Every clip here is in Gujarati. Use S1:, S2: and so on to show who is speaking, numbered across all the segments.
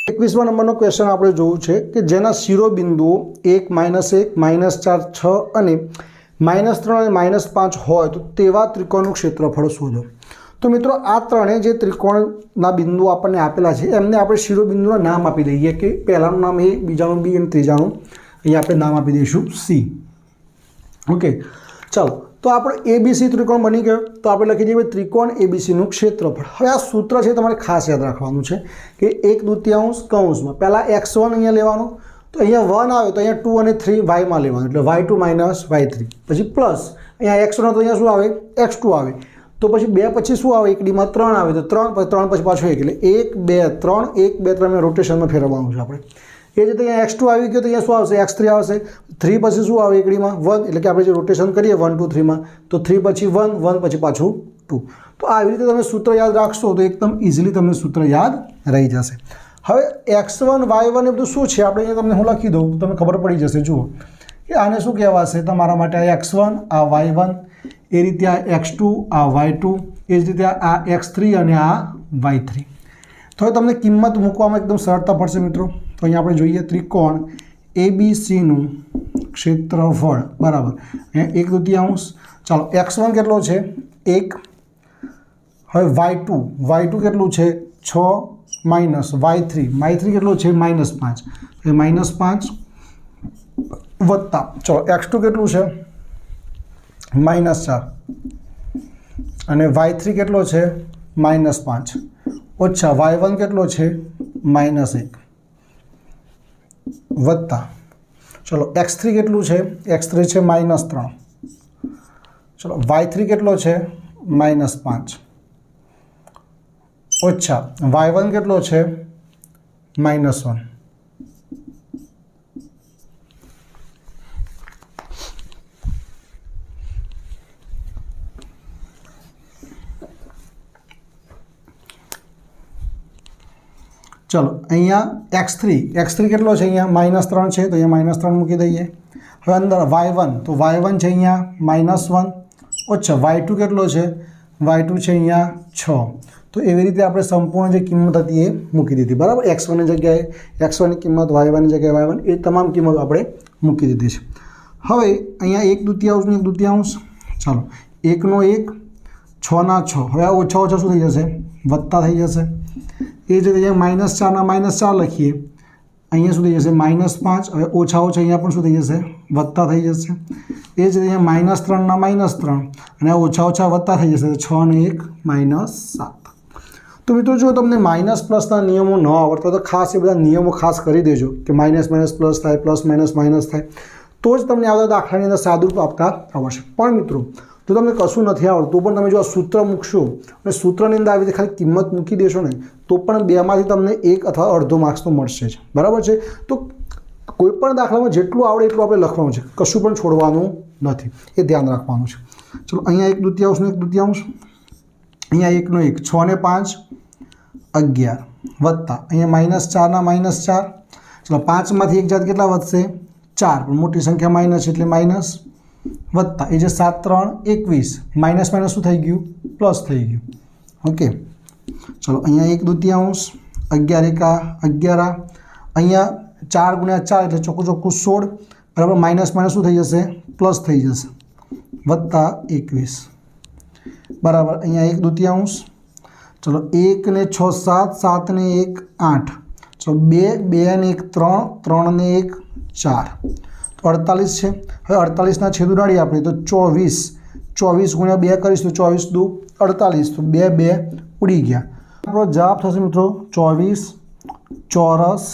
S1: 21મા નંબરનો ક્વેશ્ચન આપણે જોવું છે કે જેના શિરોબિંદુઓ 1 -1 -4 6 અને -3 અને -5 હોય તો તેવા ત્રિકોણનું ક્ષેત્રફળ શોધો। તો મિત્રો આ ત્રણે જે ત્રિકોણના બિંદુઓ આપણને આપેલા છે એમને આપણે શિરોબિંદુના નામ આપી દઈએ કે પહેલાનું નામ A, બીજાનું B અને ત્રીજાનું અહીંયા આપણે નામ આપી દઈશું C। ઓકે, ચાલો તો આપણે ABC ત્રિકોણ બની ગયો તો આપણે લખી દઈએ ત્રિકોણ ABCનું ક્ષેત્રફળ। હવે આ સૂત્ર છે તમારે ખાસ યાદ રાખવાનું છે કે 1/2 કૌંસમાં પહેલાં x1 અહીંયા લેવાનું, તો અહીંયા 1 આવે તો અહીંયા 2 અને 3 yમાં લેવાનું, એટલે y2 - y3, પછી પ્લસ અહીંયા x1 તો અહીંયા શું આવે x2 આવે, તો પછી 2 પછી શું આવે 1 માં 3 આવે તો 3 પછી પાછું 1 એટલે 1 2 3 1 2 3 રોટેશનમાં ફેરવવાનું છે આપણે। એ જ રીતે અહીંયા x2 આવી ગયો તો અહીંયા શું આવશે x3 આવશે, 3 પછી શું આવે 1 માં 1 એટલે કે આપણે જે રોટેશન કરીએ 1 2 3 માં તો 3 પછી 1 1 પછી પાછું 2। તો આવી રીતે તમે સૂત્ર યાદ રાખશો તો એકદમ ઇઝીલી તમને સૂત્ર યાદ રહી જશે। હવે x1 y1 એ બધું શું છે આપણે અહીંયા તમને હું લખી દઉં તો તમને ખબર પડી જશે। જુઓ કે આને શું કહેવાશે તમારા માટે આ x1 આ y1, એ રીતે આ x2 આ y2, એ જ રીતે આ x3 અને આ y3। તો હવે તમને કિંમત મૂકવામાં એકદમ સરળતા પડશે મિત્રો। તો અહીંયા આપણે જોઈએ ત્રિકોણ ABCનું ક્ષેત્રફળ બરાબર અહીંયા 1/2। ચાલો x1 કેટલો છે 1, હવે y2 કેટલું છે 6 માઇનસ y3 કેટલો છે -5, એ -5 વત્તા ચલો x2 કેટલું છે -4 અને y3 કેટલો છે -5 ઓછા y1 કેટલો છે -1 વત્તા ચલો x3 કેટલું છે x3 છે -3, ચલો y3 કેટલો છે -5 ઓછા y1 કેટલો છે -1। चलो अँ x3 કેટલો છે અહીંયા -3 છે તો અહીંયા -3 મૂકી દઈએ। હવે અંદર y1 તો y1 છે અહીંયા -1 ઓછા y2 કેટલો છે y2 છે અહીંયા 6। તો એવી રીતે આપણે સંપૂર્ણ જે કિંમત હતી એ મૂકી દીધી બરાબર। x1 ની જગ્યાએ x1 ની કિંમત, y1 ની જગ્યાએ y1, એ તમામ કિંમતો આપણે મૂકી દીધી છે। હવે અહીંયા 1/2 ને 1/2 ચાલો 1 નો 1 6 ના 6, હવે આ ઓછા ઓછા શું થઈ જશે વત્તા થઈ જશે। એ જ રીતે -4 ના -4 લખીએ, અહીંયા શું થઈ જશે -5, હવે ઓછા ઓછા અહીંયા પણ શું થઈ જશે વત્તા થઈ જશે। એ જ રીતે -3 ના -3 અને ઓછા ઓછા વત્તા થઈ જશે, 6 ને 1 -7। તો મિત્રો જો તમને માઇનસ પ્લસના નિયમો ન આવડતા તો ખાસ એ બધા નિયમો ખાસ કરી દેજો કે માઇનસ માઇનસ પ્લસ થાય, પ્લસ માઇનસ માઇનસ થાય, તો જ તમને આવતા દાખલાની અંદર સાદુરૂપ આપતા આવડશે। પણ મિત્રો જો તમને કશું નથી આવડતું પણ તમે જો આ સૂત્ર મૂકશો અને સૂત્રની અંદર આવી રીતે ખાલી કિંમત મૂકી દેશો ને તો પણ 2માંથી તમને 1 અથવા અડધો માર્ક્સ તો મળશે જ બરાબર છે। તો કોઈ પણ દાખલામાં જેટલું આવડે એટલું આપણે લખવાનું છે, કશું પણ છોડવાનું નથી, એ ધ્યાન રાખવાનું છે। ચલો અહીંયા 1/2 ને 1/2, અહીંયા 1 નો 1 6 ને 5 11 વત્તા અહીંયા -4 ના -4, ચલો 5માંથી 1 જાત કેટલા વધશે 4, પણ મોટી સંખ્યા માઇનસ એટલે માઇનસ વત્તા એ જે 7 3 21 માઇનસ માઇનસ શું થઈ ગયું પ્લસ થઈ ગયું। ઓકે ચલો અહીંયા 1/2 11 11, અહીંયા 4 × 4 એટલે ચોખ્ખું 16 બરાબર, માઇનસ માઇનસ શું થઈ જશે પ્લસ થઈ જશે વત્તા 21 બરાબર, અહીંયા 1/2 ચલો 1 ને 6 7, 7 ને 1 8, ચલો 2 2 ને 1 3, 3 ને 1 4, તો 48 છે। હવે 48ના છેદ ઉડાડીએ આપણે તો 24 × 2 કરીશું તો 24 દુ 48, તો 2 2 ઉડી ગયા। આપણો જવાબ થશે મિત્રો 24 ચોરસ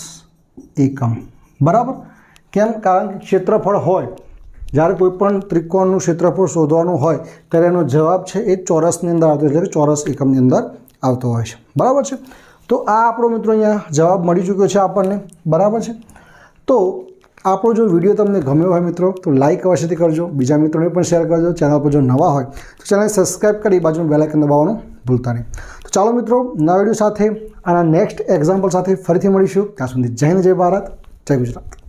S1: એકમ બરાબર। કેમ? કારણ કે ક્ષેત્રફળ હોય, જ્યારે કોઈ પણ ત્રિકોણનું ક્ષેત્રફળ શોધવાનું હોય ત્યારે એનો જવાબ છે એ ચોરસની અંદર આવતો, એટલે કે ચોરસ એકમની અંદર આવતો હોય છે બરાબર છે। તો આ આપણો મિત્રો અહીંયા જવાબ મળી ચૂક્યો છે આપણને બરાબર છે। તો આપણો જો વિડીયો તમને ગમ્યો હોય મિત્રો તો લાઇક અવશ્યથી કરજો, બીજા મિત્રોને પણ શેર કરજો। ચેનલ પર જો નવા હોય તો ચેનલને સબસ્ક્રાઈબ કરી બાજુનું બેલ આઇકન દબાવવાનું ભૂલતા નહીં। તો ચાલો મિત્રો નવા વિડીયો સાથે આના નેક્સ્ટ એક્ઝામ્પલ સાથે ફરીથી મળીશું। ત્યાં સુધી જય હિન્દ, જય ભારત, જય ગુજરાત।